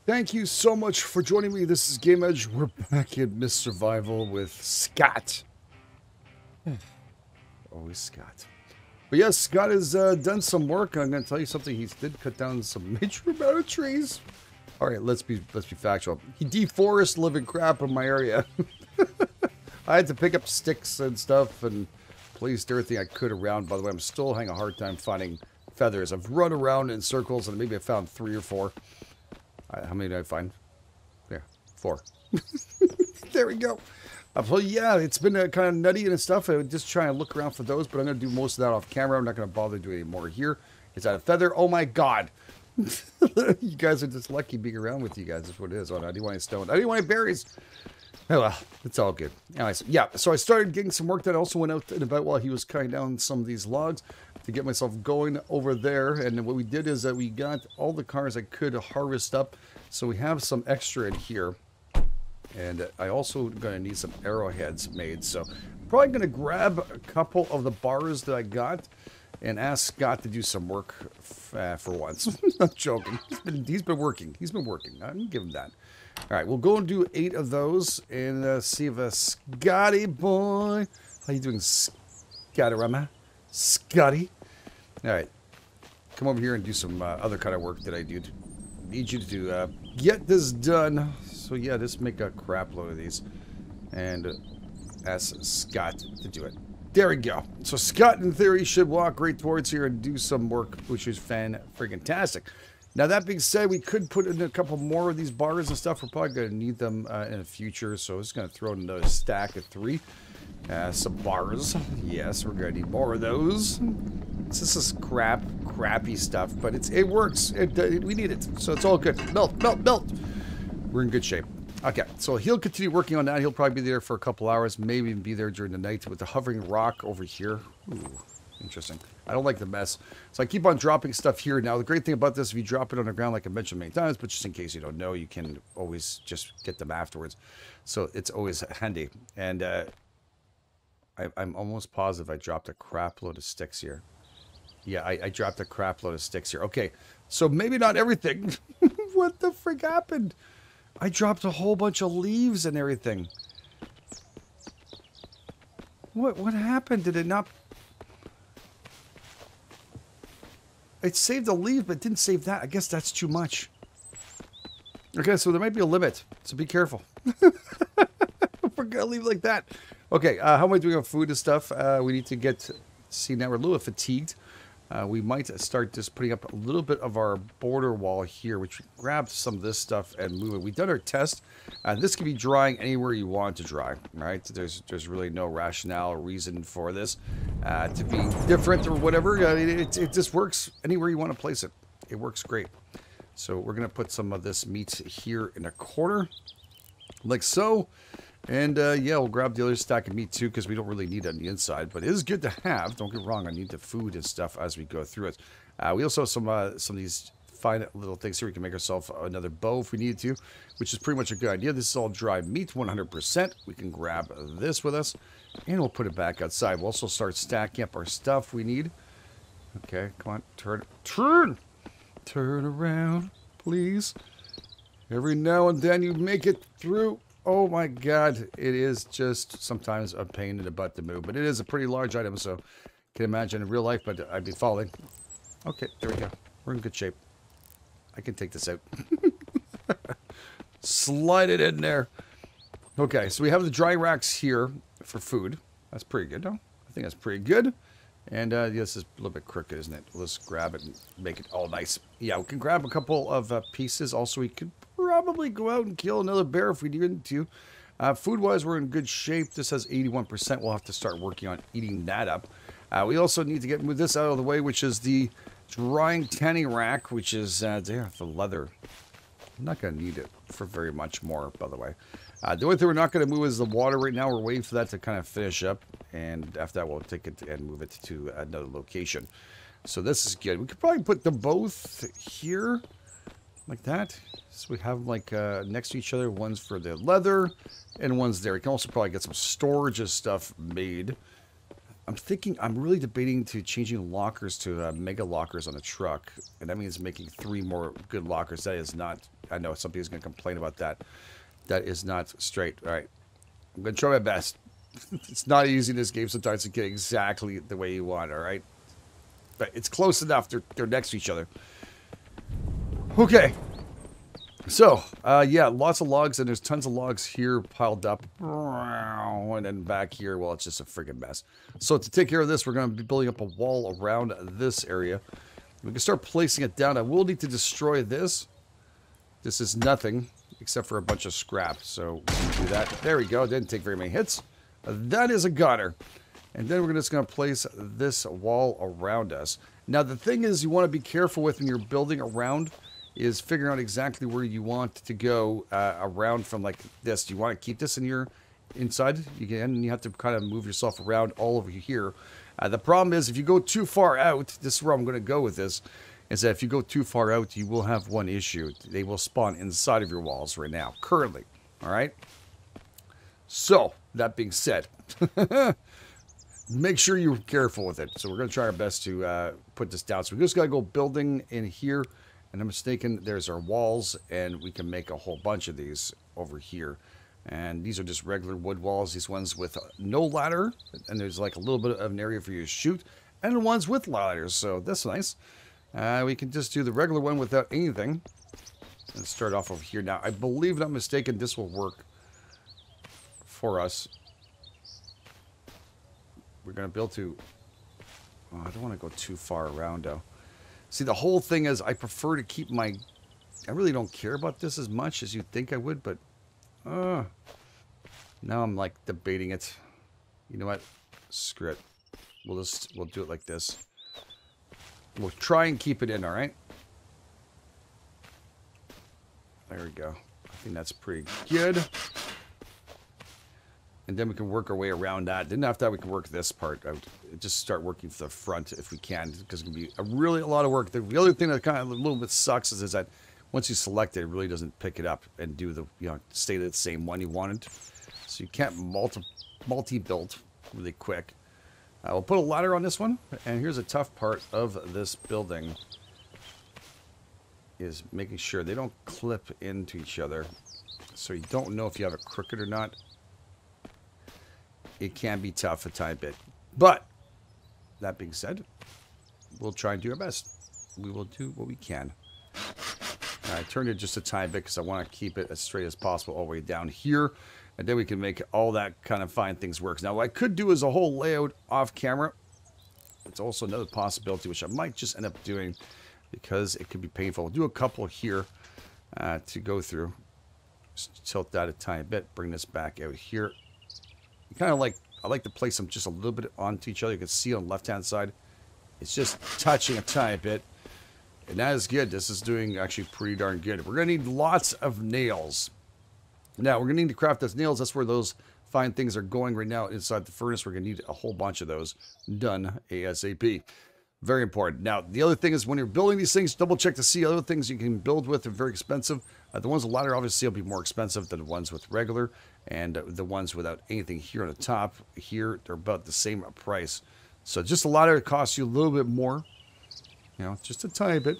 Thank you so much for joining me. This is GameEdged. We're back in Miss Survival with Scott. Always Scott. But yes, Scott has done some work. I'm going to tell you something. He did cut down some major amount of trees. All right, let's be factual. He deforested living crap in my area. I had to pick up sticks and stuff and placed everything I could around. By the way, I'm still having a hard time finding feathers. I've run around in circles and maybe I found 3 or 4. How many did I find? Yeah, 4. There we go. So yeah, it's been kind of nutty and stuff. I would just try and look around for those, but I'm going to do most of that off camera. I'm not going to bother doing any more here. Is that a feather? Oh my god. You guys are just lucky being around with you guys. That's what it is. Oh, I do want any stone. I do want any berries. Oh well, it's all good. Anyways, yeah, so I started getting some work done. I also went out and about while he was cutting down some of these logs to get myself going over there. And what we did is that we got all the cars I could harvest up. So we have some extra in here. And I also going to need some arrowheads made. So I'm probably going to grab a couple of the bars that I got and ask Scott to do some work for once. I'm joking. He's been working. He's been working. I can give him that. All right, we'll go and do 8 of those and see if Scotty boy. How you doing, Scotty? Scotty? All right, come over here and do some other kind of work that I do. Need you to get this done. So yeah, just make a crap load of these and ask Scott to do it. There we go. So Scott, in theory, should walk right towards here and do some work, which is fan-freaking-tastic. Now, that being said, we could put in a couple more of these bars and stuff. We're probably going to need them in the future, so I'm just going to throw in another stack of 3. Some bars. Yes, we're going to need more of those. This is crappy stuff, but it works. We need it, so it's all good. Melt. We're in good shape. Okay, so he'll continue working on that. He'll probably be there for a couple hours, maybe even be there during the night with the hovering rock over here. Ooh, interesting. I don't like the mess. So I keep on dropping stuff here. Now, the great thing about this, if you drop it on the ground, like I mentioned many times, but just in case you don't know, you can always just get them afterwards. So it's always handy. And I'm almost positive I dropped a crap load of sticks here. Yeah, I dropped a crap load of sticks here. Okay, so maybe not everything. What the frick happened? I dropped a whole bunch of leaves and everything. What happened? Did it not... It saved the leaves, but it didn't save that. I guess that's too much. Okay, so there might be a limit, so be careful. We're going to leave it like that. Okay, how am I doing on food and stuff? We need to get... See, now we're a little fatigued. We might start just putting up a little bit of our border wall here, which we grabbed some of this stuff and move it. We've done our test. This can be drying anywhere you want to dry, right? There's really no rationale or reason for this to be different or whatever. It just works anywhere you want to place it. It works great. So we're going to put some of this meat here in a corner, like so. And yeah, we'll grab the other stack of meat too, because we don't really need it on the inside. But it is good to have. Don't get me wrong. I need the food and stuff as we go through it. We also have some of these fine little things here. We can make ourselves another bow if we need to, which is pretty much a good idea. This is all dry meat, 100%. We can grab this with us, and we'll put it back outside. We'll also start stacking up our stuff we need. Okay, come on, turn around, please. Every now and then you make it through. Oh my god, it is just sometimes a pain in the butt to move. But it is a pretty large item, so I can imagine in real life, but I'd be falling. Okay, there we go. We're in good shape. I can take this out. Slide it in there. Okay, so we have the dry racks here for food. That's pretty good, no? I think that's pretty good. And this is a little bit crooked, isn't it? Let's grab it and make it all nice. Yeah, we can grab a couple of pieces. Also, we could probably go out and kill another bear if we needed to. Food-wise, we're in good shape. This has 81%. We'll have to start working on eating that up. We also need to move this out of the way, which is the drying tanning rack, which is there for leather. I'm not going to need it for very much more, by the way. The only thing we're not going to move is the water right now. We're waiting for that to kind of finish up. And after that, we'll take it and move it to another location. So this is good. We could probably put them both here. Like that. So we have them like next to each other. One's for the leather and one's there. We can also probably get some storage of stuff made. I'm thinking, I'm really debating to changing lockers to mega lockers on a truck. And that means making 3 more good lockers. That is not, I know somebody's going to complain about that. That is not straight. All right. I'm going to try my best. It's not easy in this game sometimes to get exactly the way you want, all right? But it's close enough. They're next to each other. Okay. So, yeah, lots of logs, and there's tons of logs here piled up. And then back here, well, it's just a friggin' mess. So to take care of this, we're going to be building up a wall around this area. We can start placing it down. I will need to destroy this. This is nothing except for a bunch of scrap. So we can do that. There we go. Didn't take very many hits. That is a gunner. And then we're just going to place this wall around us. Now, the thing is you want to be careful with when you're building around is figuring out exactly where you want to go around from like this. Do you want to keep this in your inside? You can, and you have to kind of move yourself around all over here. The problem is if you go too far out, this is where I'm going to go with this, is that if you go too far out, you will have one issue. They will spawn inside of your walls right now, currently. All right? So, that being said, make sure you're careful with it. So we're going to try our best to put this down. So we just got to go building in here. And I'm mistaken, there's our walls, and we can make a whole bunch of these over here. And these are just regular wood walls. These ones with no ladder, and there's like a little bit of an area for you to shoot. And the ones with ladders, so that's nice. We can just do the regular one without anything. And start off over here. Now, I believe, not mistaken, this will work for us. We're going to build to... Oh, I don't want to go too far around, though. See, the whole thing is I prefer to keep my... I really don't care about this as much as you'd think I would, but... now I'm, like, debating it. You know what? Screw it. We'll do it like this. We'll try and keep it in, alright? There we go. I think that's pretty good. And then we can work our way around that. Then after that, we can work this part out. Just start working for the front if we can, because it's going to be a lot of work. The other thing that kind of a little bit sucks is that once you select it, it really doesn't pick it up and do the, stay the same one you wanted. So you can't multi-build really quick. We'll put a ladder on this one. And here's a tough part of this building is making sure they don't clip into each other. So you don't know if you have a crooked or not. It can be tough a tiny bit. But, that being said, we'll try and do our best. We will do what we can. I turned it just a tiny bit because I want to keep it as straight as possible all the way down here. And then we can make all that kind of fine things work. Now, what I could do is a whole layout off camera. It's also another possibility, which I might just end up doing because it could be painful. We'll do a couple here to go through. Just tilt that a tiny bit. Bring this back out here. Kind of like, I like to place them just a little bit onto each other. You can see on the left-hand side, it's just touching a tiny bit. And that is good. This is doing actually pretty darn good. We're going to need lots of nails. Now, we're going to need to craft those nails. That's where those fine things are going right now inside the furnace. We're going to need a whole bunch of those done ASAP. Very important. Now, the other thing is when you're building these things, double check to see other things you can build with. They're very expensive. The ones with ladder obviously will be more expensive than the ones with regular. And the ones without anything here on the top, here, they're about the same price. So just a ladder costs you a little bit more. Just a tiny bit.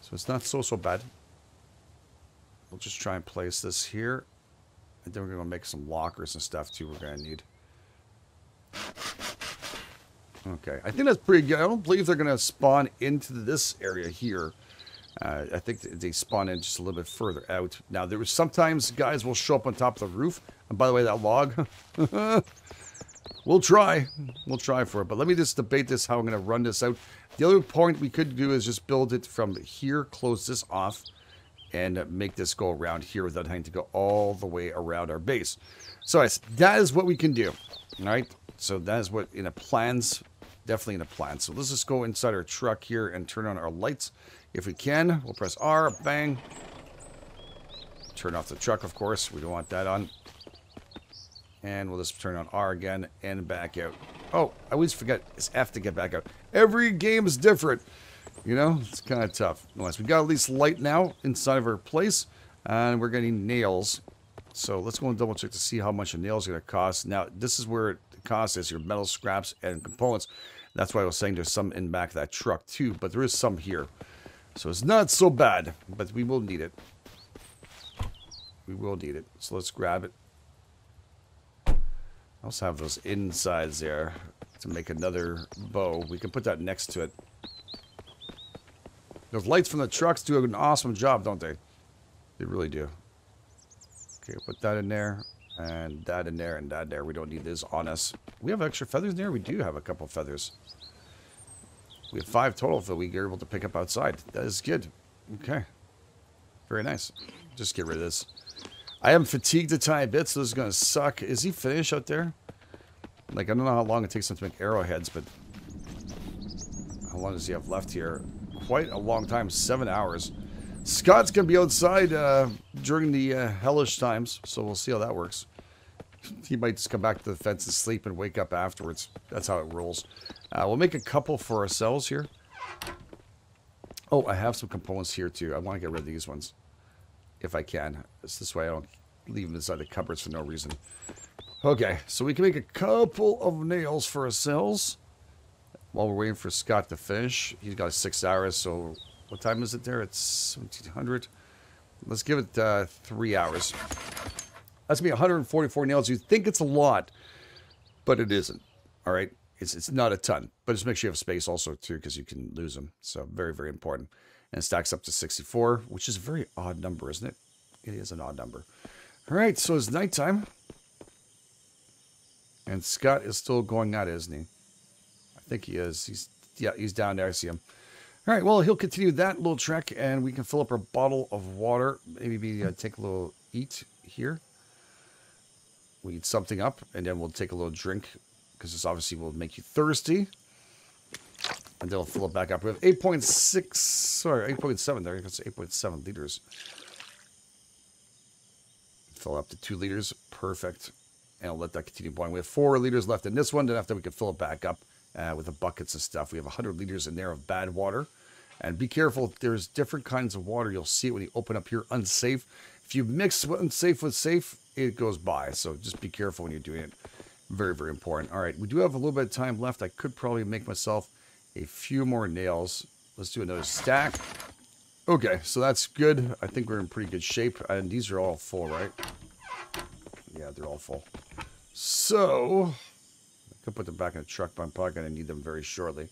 So it's not so bad. We'll just try and place this here. And then we're going to make some lockers and stuff too we're going to need. Okay, I think that's pretty good. I don't believe they're going to spawn into this area here. I think they spawn in just a little bit further out. Now, there was sometimes guys will show up on top of the roof. And by the way, that log, we'll try. We'll try for it. But let me just debate this, how I'm going to run this out. The other point we could do is just build it from here, close this off, and make this go around here without having to go all the way around our base. So yes, that is what we can do. All right? So that is what in a plans, definitely in a plan. So let's just go inside our truck here and turn on our lights. If we can, we'll press R, bang. Turn off the truck, of course. We don't want that on. And we'll just turn on R again and back out. Oh, I always forget it's F to get back out. Every game is different. It's kind of tough. Anyways, we got at least light now inside of our place. And we're getting nails. So let's go and double check to see how much a nail is going to cost. Now, this is where it cost is your metal scraps and components. That's why I was saying there's some in back of that truck too, but there is some here. So it's not so bad, but we will need it. We will need it. So let's grab it. I also have those insides there to make another bow. We can put that next to it. Those lights from the trucks do an awesome job, don't they? They really do. Okay, put that in there, and that in there, and that there. We don't need this on us. We have extra feathers in there? We do have a couple feathers. We have 5 total that we are able to pick up outside. That is good. Okay. Very nice. Just get rid of this. I am fatigued a tiny bit, so this is going to suck. Is he finished out there? Like, I don't know how long it takes him to make arrowheads, but how long does he have left here? Quite a long time. 7 hours. Scott's going to be outside during the hellish times, so we'll see how that works. He might just come back to the fence and sleep and wake up afterwards. That's how it rolls. We'll make a couple for ourselves here. Oh, I have some components here too. I want to get rid of these ones. If I can. This way I don't leave them inside the cupboards for no reason. Okay, so we can make a couple of nails for ourselves. While we're waiting for Scott to finish. He's got 6 hours, so what time is it there? It's 1700. Let's give it 3 hours. That's going to be 144 nails. You think it's a lot, but it isn't. All right? It's not a ton. But just make sure you have space also, too, because you can lose them. So very, very important. And it stacks up to 64, which is a very odd number, isn't it? It is an odd number. All right, so it's nighttime. And Scott is still going at it, isn't he? I think he is. He's down there. I see him. All right, well, he'll continue that little trek, and we can fill up our bottle of water. Maybe take a little eat here. We eat something up, and then we'll take a little drink, because this obviously will make you thirsty. And then we'll fill it back up. We have 8.6, sorry, 8.7 there. That's 8.7 liters. Fill up to 2 liters. Perfect. And I'll let that continue boiling. We have 4 liters left in this one. Then after we can fill it back up with the buckets and stuff. We have 100 liters in there of bad water. And be careful. There's different kinds of water. You'll see it when you open up here. Unsafe. If you mix unsafe with safe, it goes by. So just be careful when you're doing it. Very, very important. All right. We do have a little bit of time left. I could probably make myself a few more nails. Let's do another stack. Okay. So that's good. I think we're in pretty good shape. And these are all full, right? Yeah, they're all full. So, I could put them back in the truck, but I'm probably going to need them very shortly.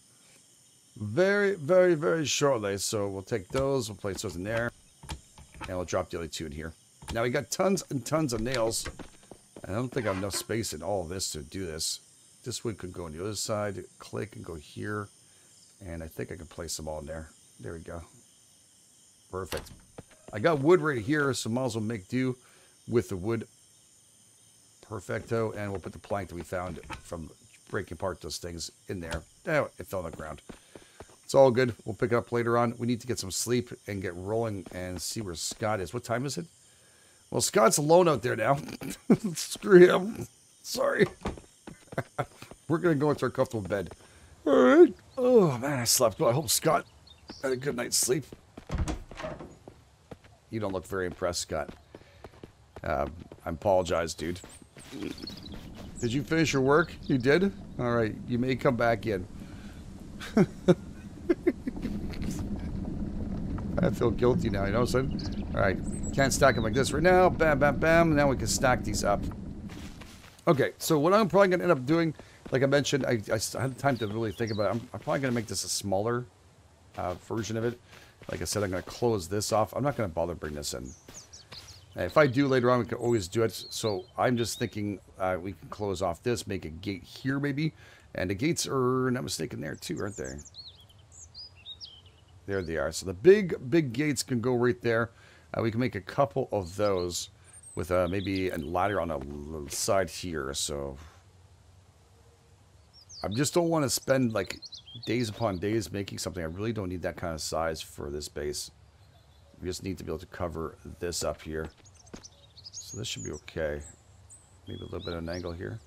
Very, very, very shortly. So, we'll take those. We'll place those in there. And we'll drop the other 2 in here. Now, we got tons and tons of nails. I don't think I have enough space in all of this to do this. This wood could go on the other side. Click and go here. And I think I can place them all in there. There we go. Perfect. I got wood right here, so might as well make do with the wood. Perfecto. And we'll put the plank that we found from breaking apart those things in there. Oh, it fell on the ground. It's all good. We'll pick it up later on. We need to get some sleep and get rolling and see where Scott is. What time is it? Well, Scott's alone out there now. Screw him. Sorry. We're going to go into our comfortable bed. All right. Oh, man, I slept well. I hope Scott had a good night's sleep. You don't look very impressed, Scott. I apologize, dude. Did you finish your work? You did? All right. You may come back in. I feel guilty now, you know what I'm saying? All right. Can't stack them like this right now. Bam, bam, bam. Now we can stack these up. Okay. So what I'm probably going to end up doing, like I mentioned, I had time to really think about it. I'm probably going to make this a smaller version of it. Like I said, I'm going to close this off. I'm not going to bother bringing this in. If I do later on, we can always do it. So I'm just thinking we can close off this, make a gate here maybe. And the gates are, not mistaken, there too, aren't they? There they are. So the big gates can go right there. We can make a couple of those with maybe a ladder on the side here. So I just don't want to spend like days upon days making something. I really don't need that kind of size for this base. We just need to be able to cover this up here. So this should be okay. Maybe a little bit of an angle here.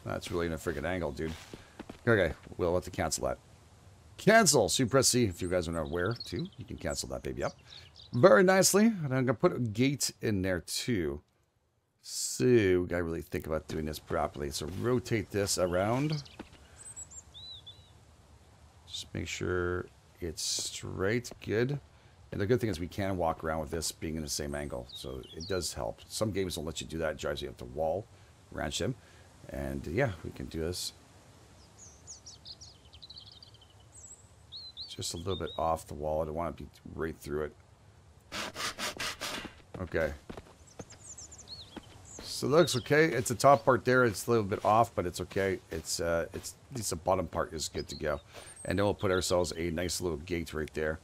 That's really in a freaking angle, dude. Okay, we'll have to cancel that. Cancel. So you press C if you guys are not aware, too. You can cancel that baby up. Very nicely. And I'm going to put a gate in there, too. So, we gotta really think about doing this properly. So, rotate this around. Just make sure it's straight. Good. And the good thing is we can walk around with this being in the same angle. So, it does help. Some games don't let you do that. It drives you up the wall. Ranch them. And, yeah, we can do this. Just a little bit off the wall. I don't want to be right through it. Okay. So it looks okay. It's the top part there. It's a little bit off, but it's okay. It's at least the bottom part is good to go. And then we'll put ourselves a nice little gate right there.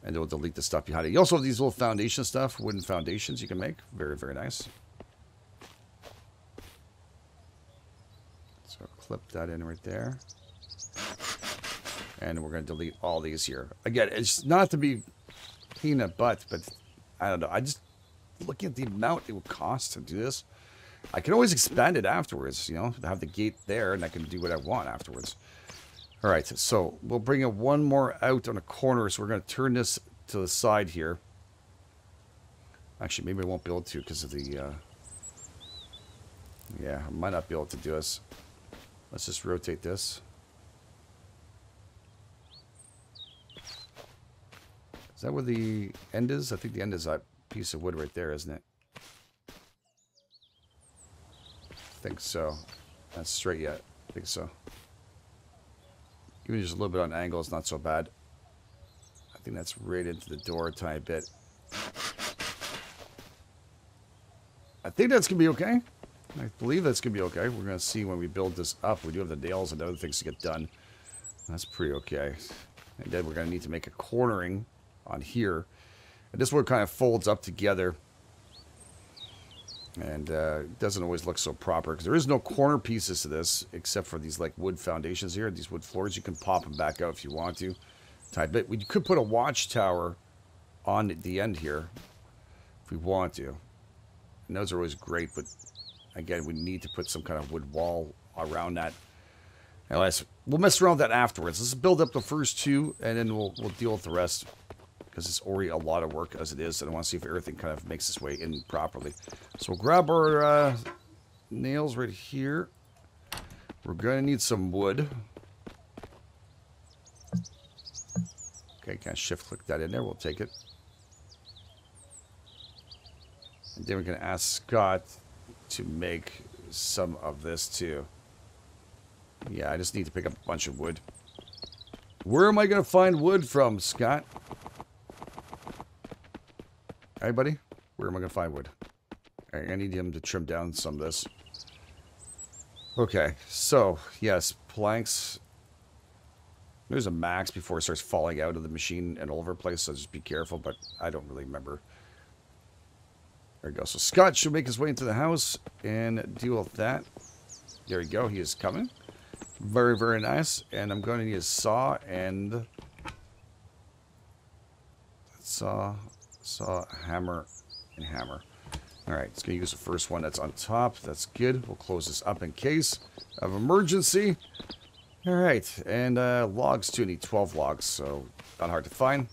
And then we'll delete the stuff behind it. You also have these little foundation stuff, wooden foundations you can make. Very, very nice. So clip that in right there. And we're going to delete all these here. Again, it's not to be peanut butt, but I don't know. I just looking at the amount it would cost to do this. I can always expand it afterwards, you know, have the gate there, and I can do what I want afterwards. All right, so we'll bring in one more out on a corner. So we're going to turn this to the side here. Actually, maybe I won't be able to because of the... yeah, I might not be able to do this. Let's just rotate this. Is that where the end is? I think the end is that piece of wood right there, isn't it? I think so. That's straight yet. I think so. Even just a little bit on angle is not so bad. I think that's right into the door a tiny bit. I think that's going to be okay. I believe that's going to be okay. We're going to see when we build this up. We do have the nails and other things to get done. That's pretty okay. And then we're going to need to make a cornering on here. And this one kind of folds up together. And it doesn't always look so proper. Because there is no corner pieces to this. Except for these like wood foundations here. These wood floors. You can pop them back out if you want to. Type bit. We could put a watchtower on the end here. If we want to. And those are always great. But again, we need to put some kind of wood wall around that. Anyways, we'll mess around with that afterwards. Let's build up the first two. And then we'll deal with the rest. Because it's already a lot of work as it is. And I want to see if everything kind of makes its way in properly. So we'll grab our nails right here. We're going to need some wood. Okay, kind of shift click that in there. We'll take it. And then we're going to ask Scott to make some of this too. Yeah, I just need to pick up a bunch of wood. Where am I going to find wood from, Scott? Hey, buddy, where am I going to find wood? I need him to trim down some of this. Okay, so, yes, planks. There's a max before it starts falling out of the machine and all over the place, so just be careful, but I don't really remember. There we go. So Scott should make his way into the house and deal with that. There we go. He is coming. Very, very nice. And I'm going to need a saw and... saw, hammer, and hammer. Alright, it's going to use the first one that's on top. That's good. We'll close this up in case of emergency. Alright, and logs too. I need 12 logs, so not hard to find.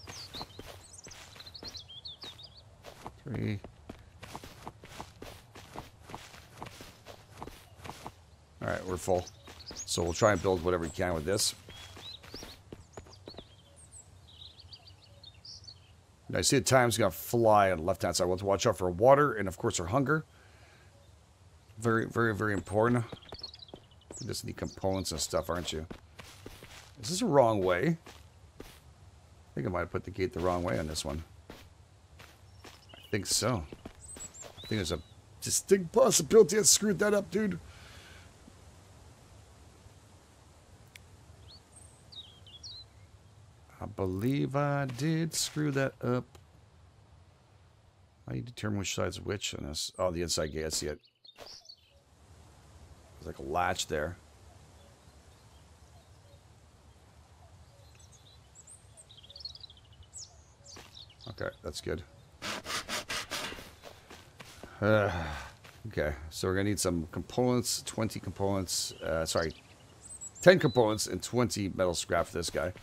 3. Alright, we're full. So we'll try and build whatever we can with this. Now, I see the time's going to fly on the left-hand side. We'll have to watch out for water and, of course, our hunger. Very, very, very important. You just need components and stuff, aren't you? Is this the wrong way? I think I might have put the gate the wrong way on this one. I think so. I think there's a distinct possibility I screwed that up, dude. I believe I did screw that up. How do you determine which side's which on this? Oh, the inside gate. I see it. There's like a latch there. Okay, that's good. Okay, so we're going to need some components. 20 components. Sorry, 10 components and 20 metal scrap for this guy.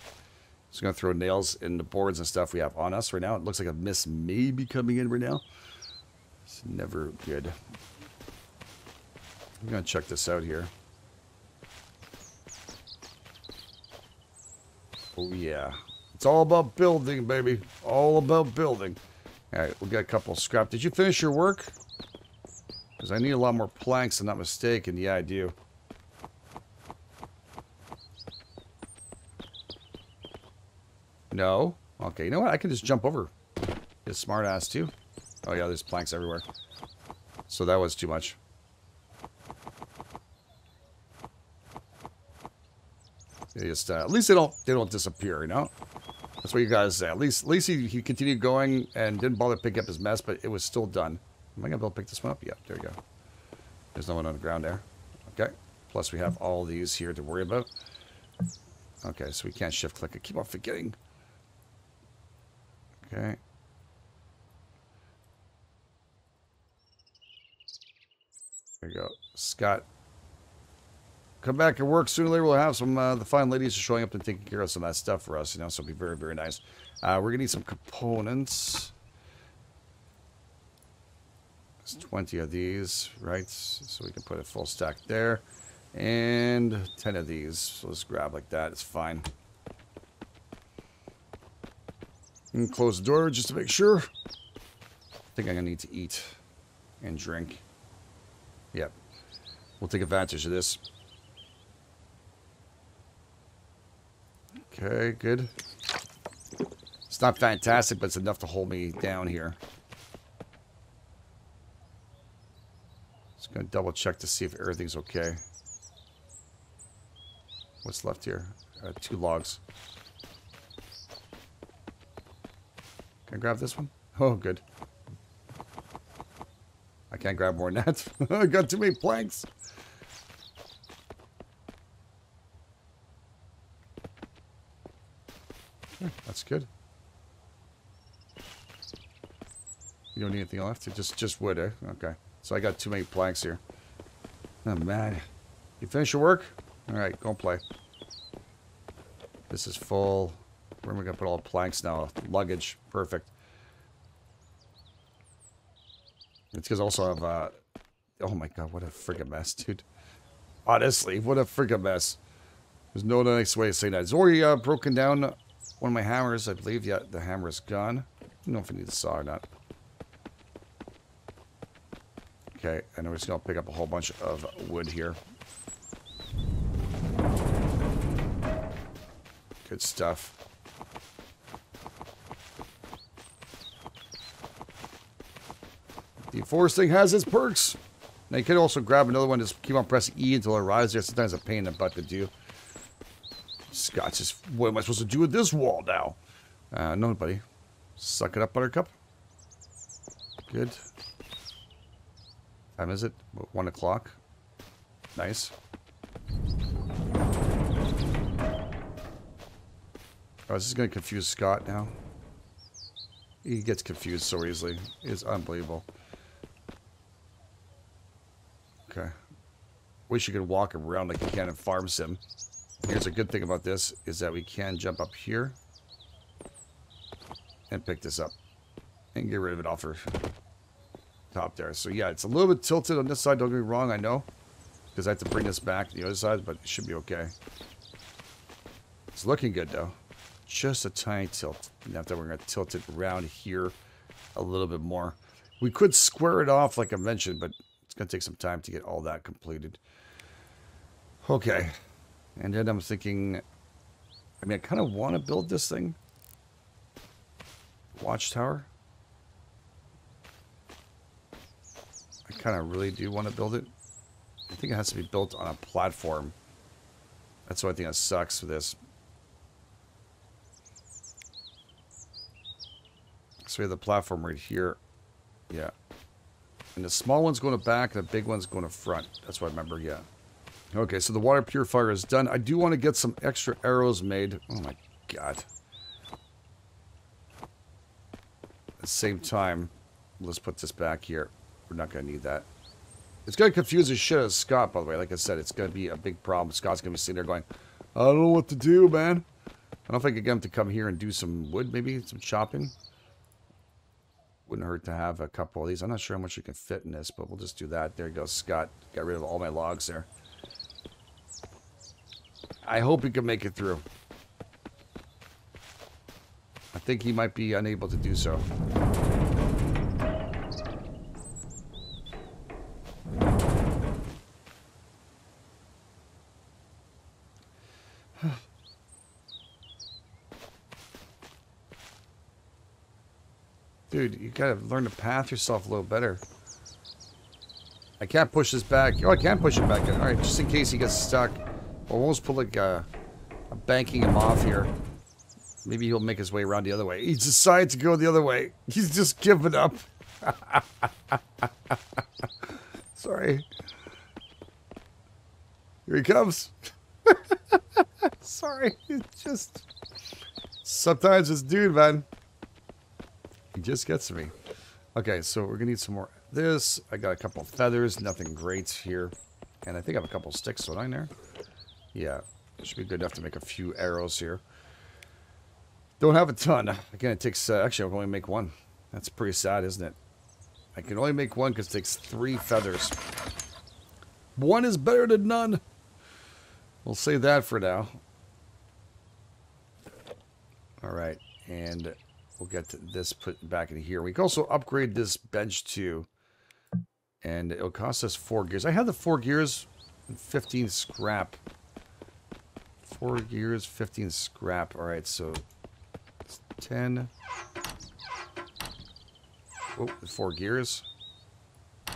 So I'm going to throw nails in the boards and stuff we have on us right now. It looks like a mist may be coming in right now. It's never good. I'm gonna check this out here. Oh yeah. It's all about building, baby. All about building. Alright, we'll get a couple of scrap. Did you finish your work? Because I need a lot more planks, if I'm not mistaken. Yeah, I do. No? Okay, you know what? I can just jump over. Get a smart ass too. Oh yeah, there's planks everywhere. So that was too much. Just, at least they don't disappear, you know? That's what you guys say. At least he continued going and didn't bother picking up his mess, but it was still done. Am I gonna be able to pick this one up? Yeah, there you go. There's no one on the ground there. Okay. Plus we have all these here to worry about. Okay, so we can't shift click. I keep on forgetting. Okay. There you go. Scott. Come back and work. Sooner or later we'll have some, the fine ladies are showing up and taking care of some of that stuff for us, you know, so it'll be very, very nice. We're going to need some components. There's 20 of these, right? So we can put a full stack there. And 10 of these. So let's grab like that. It's fine. And close the door just to make sure. I think I'm going to need to eat and drink. Yep. We'll take advantage of this. Okay, good. It's not fantastic, but it's enough to hold me down here. Just going to double check to see if everything's okay. What's left here? 2 logs. Can I grab this one? Oh, good. I can't grab more than that. I got too many planks. Okay, that's good. You don't need anything left? Just wood, eh? Okay. So I got too many planks here. Oh, man. You finish your work? Alright, go and play. This is full. Where am I going to put all the planks now? Luggage. Perfect. It's because I also have, oh my god, what a friggin' mess, dude. Honestly, what a friggin' mess. There's no nice way to say that. It's already broken down one of my hammers, I believe. Yeah, the hammer is gone. I don't know if I need the saw or not. Okay, and we're just going to pick up a whole bunch of wood here. Good stuff. Deforesting has its perks. Now you can also grab another one, just keep on pressing E until it arrives there. Sometimes a pain in the butt to do. Scott just, what am I supposed to do with this wall now? No, buddy. Suck it up, Buttercup. Good. Time is it? 1 o'clock. Nice. Oh, this is going to confuse Scott now. He gets confused so easily. It's unbelievable. Okay. Wish you could walk around like you can in Farm Sim. Here's a good thing about this, is that we can jump up here and pick this up and get rid of it off her top there. So yeah, it's a little bit tilted on this side, don't get me wrong, I know, because I have to bring this back to the other side, but it should be okay. It's looking good though. Just a tiny tilt. Now that we're going to tilt it around here a little bit more. We could square it off like I mentioned, but it's going to take some time to get all that completed. Okay. And then I'm thinking, I mean, I kind of want to build this thing. Watchtower. I kind of really do want to build it. I think it has to be built on a platform. That's what I think that sucks for this. So we have the platform right here. Yeah. And the small one's going to back, and the big one's going to front. That's what I remember, yeah. Okay, so the water purifier is done. I do want to get some extra arrows made. Oh my god. At the same time, let's put this back here. We're not going to need that. It's going to confuse the shit out of Scott, by the way. Like I said, it's going to be a big problem. Scott's going to be sitting there going, I don't know what to do, man. I don't know if I could get him to come here and do some wood, maybe, some chopping. Wouldn't hurt to have a couple of these. I'm not sure how much you can fit in this, but we'll just do that. There you go, Scott. Got rid of all my logs there. I hope he can make it through. I think he might be unable to do so. Dude, you gotta learn to path yourself a little better. I can't push this back. Oh, I can push it back in. Alright, just in case he gets stuck. We'll almost put like a banking him off here. Maybe he'll make his way around the other way. He decided to go the other way. He's just given up. Sorry. Here he comes. Sorry. It's just... Sometimes this dude, man. He just gets to me. Okay, so we're gonna need some more of this. I got a couple of feathers, nothing great here. And I think I have a couple of sticks, so in there. Yeah, it should be good enough to make a few arrows here. Don't have a ton. Again, it takes, actually I can only make one. That's pretty sad, isn't it? I can only make one because it takes 3 feathers. One is better than none. We'll save that for now. Alright, and we'll get this put back in here. We can also upgrade this bench too. And it'll cost us 4 gears. I have the 4 gears and 15 scrap. 4 gears, 15 scrap. Alright, so it's 10. Oh, 4 gears.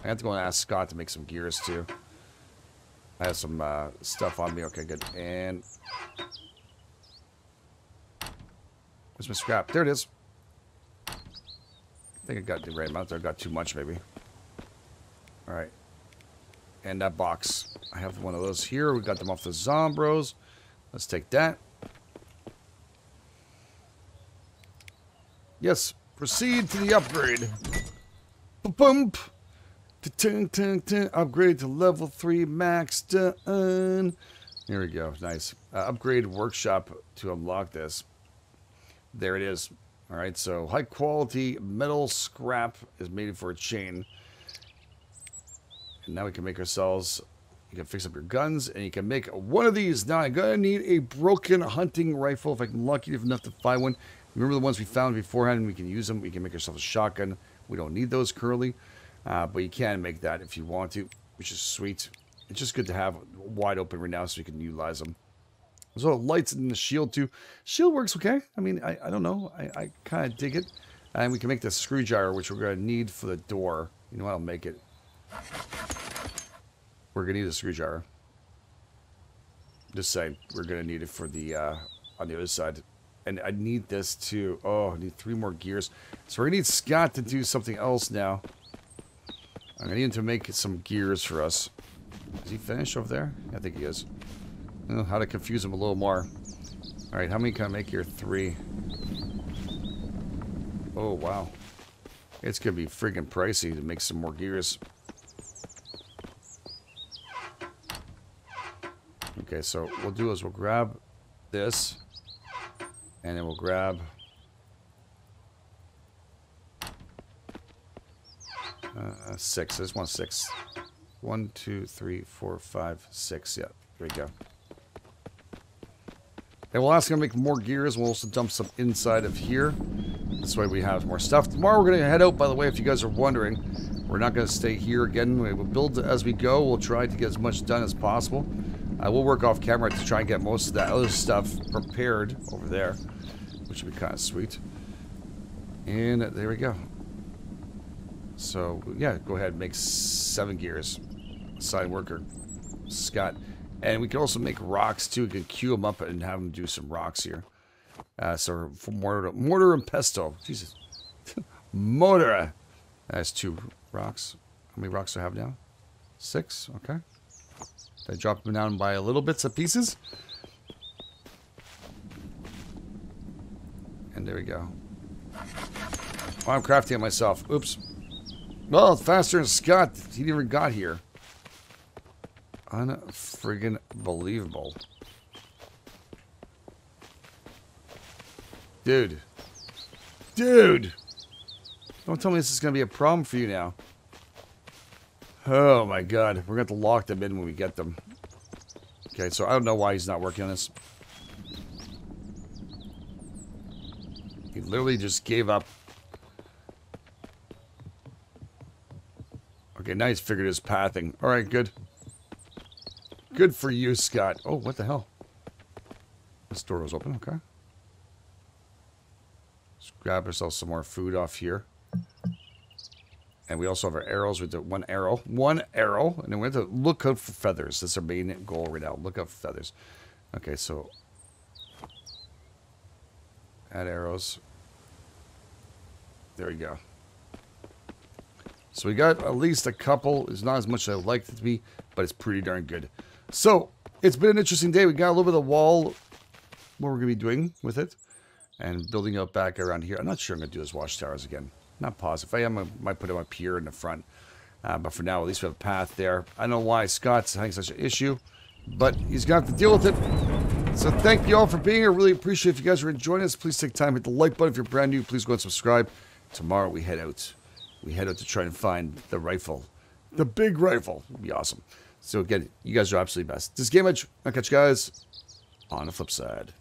I have to go and ask Scott to make some gears too. I have some stuff on me. Okay, good. And where's my scrap? There it is. I think I got the right amount there. I got too much, maybe. Alright. And that box. I have one of those here. We got them off the Zombros. Let's take that. Yes. Proceed to the upgrade. Bump. Upgrade to level 3 max done. Here we go. Nice. Upgrade workshop to unlock this. There it is. Alright, so high quality metal scrap is made for a chain. And now we can make ourselves, you can fix up your guns, and you can make one of these. Now I'm gonna need a broken hunting rifle if I can lucky enough to find one. Remember the ones we found beforehand, we can use them. We can make ourselves a shotgun. We don't need those currently, but you can make that if you want to, which is sweet. It's just good to have wide open right now so you can utilize them. There's all lights in the shield too. Shield works okay. I mean, I don't know. I kind of dig it. And we can make the screwdriver, which we're going to need for the door. You know what? I'll make it. We're going to need a screwdriver. Just saying. We're going to need it for the, on the other side. And I need this too. Oh, I need 3 more gears. So we're going to need Scott to do something else now. I'm going to need him to make some gears for us. Is he finished over there? I think he is. I don't know how to confuse him a little more. Alright, how many can I make here? 3. Oh, wow. It's going to be friggin' pricey to make some more gears. Okay, so what we'll do is we'll grab this. And then we'll grab... 6. I just want 6. 1, 2, 3, 4, 5, 6. Yeah, there we go. And we'll ask him to make more gears. We'll also dump some inside of here. This way we have more stuff. Tomorrow we're going to head out, by the way, if you guys are wondering. We're not going to stay here again. We'll build as we go. We'll try to get as much done as possible. We'll work off camera to try and get most of that other stuff prepared over there, which would be kind of sweet. And there we go. So, yeah, go ahead and make 7 gears. Side worker, Scott. And we can also make rocks, too. We can queue them up and have them do some rocks here. So, for mortar and pesto. Jesus. Mortar. That's 2 rocks. How many rocks do I have now? 6? Okay. I dropped them down by a little bits of pieces. And there we go. Oh, I'm crafting it myself. Oops. Well, it's faster than Scott. He never got here. Unfriggin' believable. Dude. Dude! Don't tell me this is going to be a problem for you now. Oh my god. We're going to have to lock them in when we get them. Okay, so I don't know why he's not working on this. He literally just gave up. Okay, now he's figured his pathing. Alright, good. Good for you, Scott. Oh, what the hell? This door was open, okay. Let's grab ourselves some more food off here. And we also have our arrows with the one arrow. One arrow. And then we have to look out for feathers. That's our main goal right now. Look out for feathers. Okay, so... add arrows. There we go. So we got at least a couple. It's not as much as I'd like it to be, but it's pretty darn good. So, it's been an interesting day. We got a little bit of the wall, what we're going to be doing with it. And building up back around here. I'm not sure I'm going to do those watchtowers again. Not positive. If I am, I might put them up here in the front. But for now, at least we have a path there. I don't know why Scott's having such an issue, but he's going to have to deal with it. So thank you all for being here. Really appreciate if you guys are enjoying us. Please take time, hit the like button if you're brand new. Please go and subscribe. Tomorrow we head out. We head out to try and find the rifle. The big rifle. It'll be awesome. So again, you guys are absolutely best. This is GameEdged. I'll catch you guys on the flip side.